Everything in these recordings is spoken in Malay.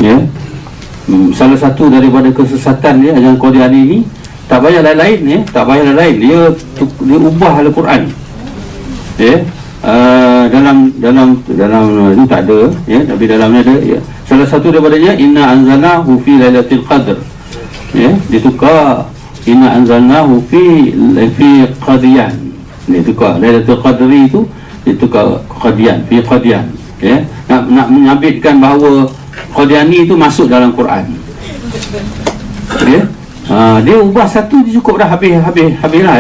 Ya. Salah satu daripada kesesatan dia ajaran Qadiani ini, tak payah lain-lain ya, tak payah lain-lain, dia ubah Al-Quran. Ya. Dalam ini tak ada ya, tapi dalamnya ada ya. Salah satu daripadanya inna anzalnahu fi lailatul qadr. Ya, ditukar inna anzalnahu fi qadiyan. Ditukar lailatul qadri itu ditukar qadiyan, fi qadiyan. Ya, nak menyabitkan bahawa Qadiani itu masuk dalam Quran. Ya. Dia ubah satu dia cukup dah, habislah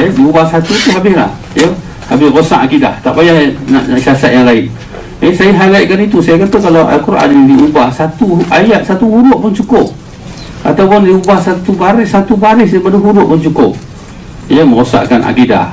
ya. Dia ubah satu tu habislah. Ya. Habis rosak akidah, tak payah nak siasat yang lain. Saya highlightkan itu. Saya kata kalau Al-Quran ini diubah satu ayat, satu huruf pun cukup, ataupun diubah satu baris daripada huruf pun cukup, ia merosakkan akidah.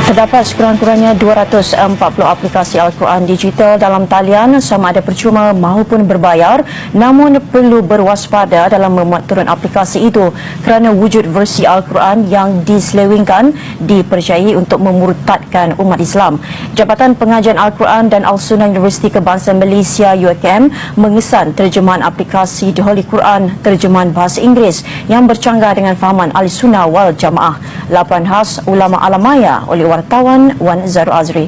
Terdapat sekurang-kurangnya 240 aplikasi Al-Quran digital dalam talian sama ada percuma maupun berbayar, namun perlu berwaspada dalam memuat turun aplikasi itu kerana wujud versi Al-Quran yang diselewengkan dipercayai untuk memurtadkan umat Islam. Jabatan Pengajian Al-Quran dan Al-Sunnah Universiti Kebangsaan Malaysia UKM mengesan terjemahan aplikasi The Holy Quran terjemahan bahasa Inggeris yang bercanggah dengan fahaman Ahli-Sunnah wal Jamaah. Laporan khas Ulama Alamaya oleh wartawan Wan Zarul Azri.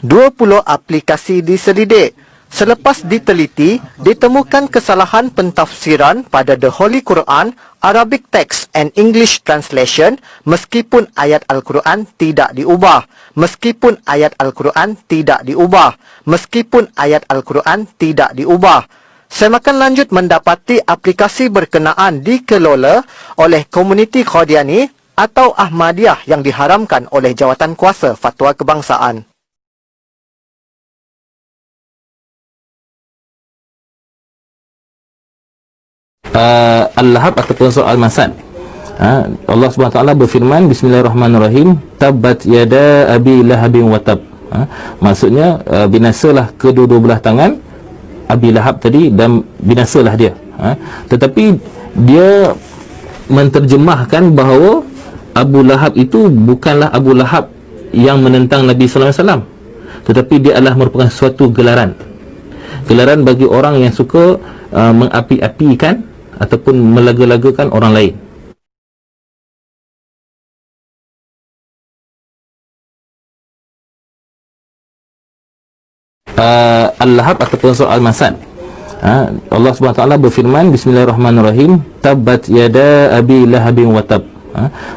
20 aplikasi diselidik. Selepas diteliti, ditemukan kesalahan pentafsiran pada The Holy Quran, Arabic Text and English Translation meskipun ayat Al-Quran tidak diubah. Meskipun ayat Al-Quran tidak diubah. Meskipun ayat Al-Quran tidak diubah. Semakan lanjut mendapati aplikasi berkenaan dikelola oleh komuniti Qadiani atau Ahmadiyah yang diharamkan oleh Jawatan Kuasa Fatwa Kebangsaan. Al-Lahab ataupun surah Al-Masad. Allah SWT berfirman, Bismillahirrahmanirrahim, Tabbat yada abi lahabin watab. Maksudnya binasalah kedua-dua belah tangan Abi Lahab tadi dan binasalah dia. Tetapi dia menterjemahkan bahawa Abu Lahab itu bukanlah Abu Lahab yang menentang Nabi sallallahu alaihi wasallam, tetapi dia adalah merupakan suatu gelaran bagi orang yang suka mengapi-apikan ataupun melaga-lagakan orang lain. Al-Lahab ataupun surah Al-Masad. Allah SWT berfirman, Bismillahirrahmanirrahim, Tabbat yada abi lahabin watab.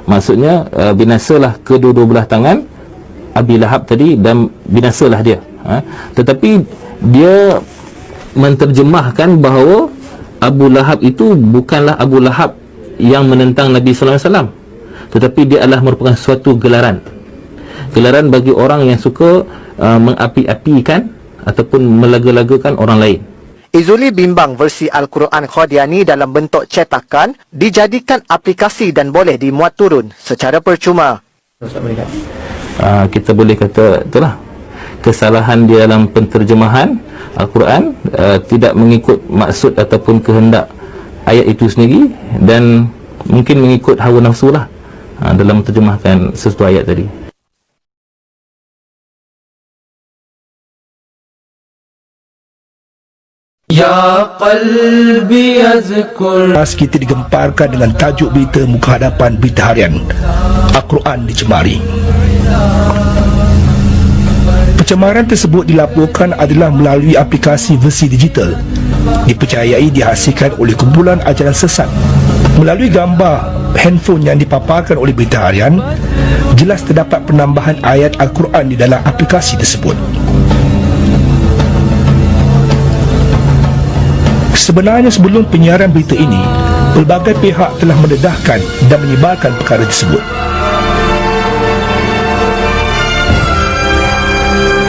Maksudnya binasalah kedua-dua belah tangan Abi Lahab tadi dan binasalah dia. Tetapi dia menterjemahkan bahawa Abu Lahab itu bukanlah Abu Lahab yang menentang Nabi sallallahu alaihi wasallam, tetapi dia adalah merupakan suatu gelaran bagi orang yang suka mengapi-apikan ataupun melaga-lagakan orang lain. Izuli bimbang versi Al-Quran Qadiani dalam bentuk cetakan dijadikan aplikasi dan boleh dimuat turun secara percuma. Kita boleh kata itulah kesalahan di dalam penterjemahan Al-Quran, tidak mengikut maksud ataupun kehendak ayat itu sendiri, dan mungkin mengikut hawa nafsu lah dalam menterjemahkan sesuatu ayat tadi. Ya qalbi yazkur. Kita digemparkan dengan tajuk berita muka hadapan berita harian Al-Quran dicemari. Pencemaran tersebut dilaporkan adalah melalui aplikasi versi digital, dipercayai dihasilkan oleh kumpulan ajaran sesat. Melalui gambar handphone yang dipaparkan oleh berita harian, jelas terdapat penambahan ayat Al-Quran di dalam aplikasi tersebut. Sebenarnya sebelum penyiaran berita ini, pelbagai pihak telah mendedahkan dan menyebarkan perkara tersebut.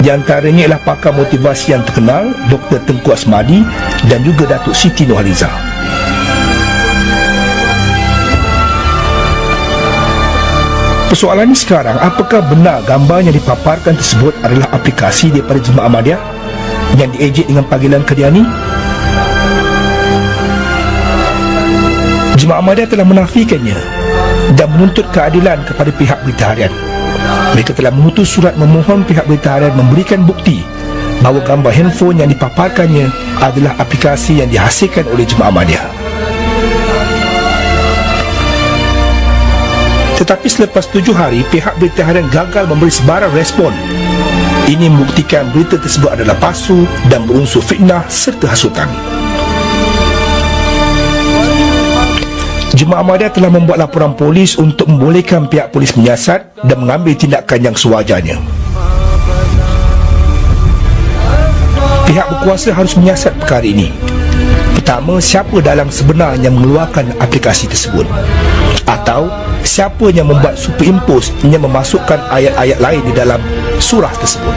Di antaranya ialah pakar motivasi yang terkenal Dr. Tengku Asmadi dan juga Datuk Siti Nurhaliza. Persoalannya sekarang, apakah benar gambar yang dipaparkan tersebut adalah aplikasi daripada Jemaah Ahmadiyah yang diejek dengan panggilan Qadiani? Jemaah Ahmadiyah telah menafikannya dan menuntut keadilan kepada pihak berita harian. Mereka telah mengutus surat memohon pihak berita harian memberikan bukti bahawa gambar handphone yang dipaparkannya adalah aplikasi yang dihasilkan oleh Jemaah Ahmadiyah. Tetapi selepas 7 hari, pihak Berita Harian gagal memberi sebarang respon. Ini membuktikan berita tersebut adalah palsu dan berunsur fitnah serta hasutan. Jemaah Ahmadiyah telah membuat laporan polis untuk membolehkan pihak polis menyiasat dan mengambil tindakan yang sewajarnya. Pihak berkuasa harus menyiasat perkara ini. Pertama, siapa dalang sebenar yang mengeluarkan aplikasi tersebut? Atau siapa yang membuat superimpose yang memasukkan ayat-ayat lain di dalam surah tersebut?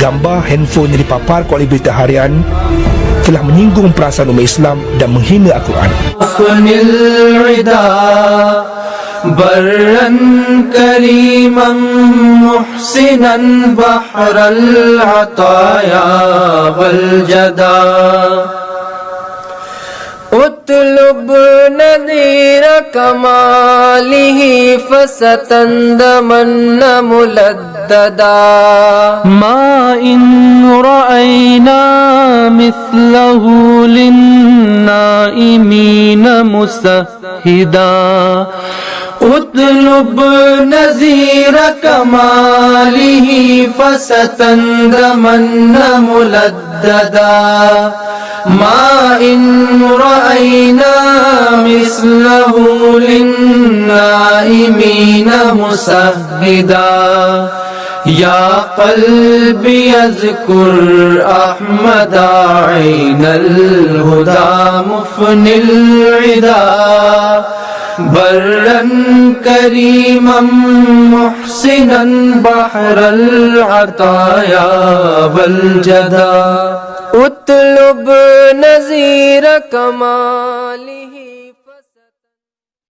Gambar handphone yang dipaparkan oleh Berita Harian telah menyinggung perasaan umat Islam dan menghina Al-Quran. برا كريما محسنا بحر العطايا والجدا اطلب نذير كماله فستندمن ملددا ما إن رأينا مثله للنائمين مسهدا اطلب نذير كماله فستندمن ملددا ما إن رأينا مثله للنائمين مسهدا يا قلبي اذكر أحمد عين الهدى مفني العدا برا كريما محسنا بحر العطايا والجدا اطلب نذير كماله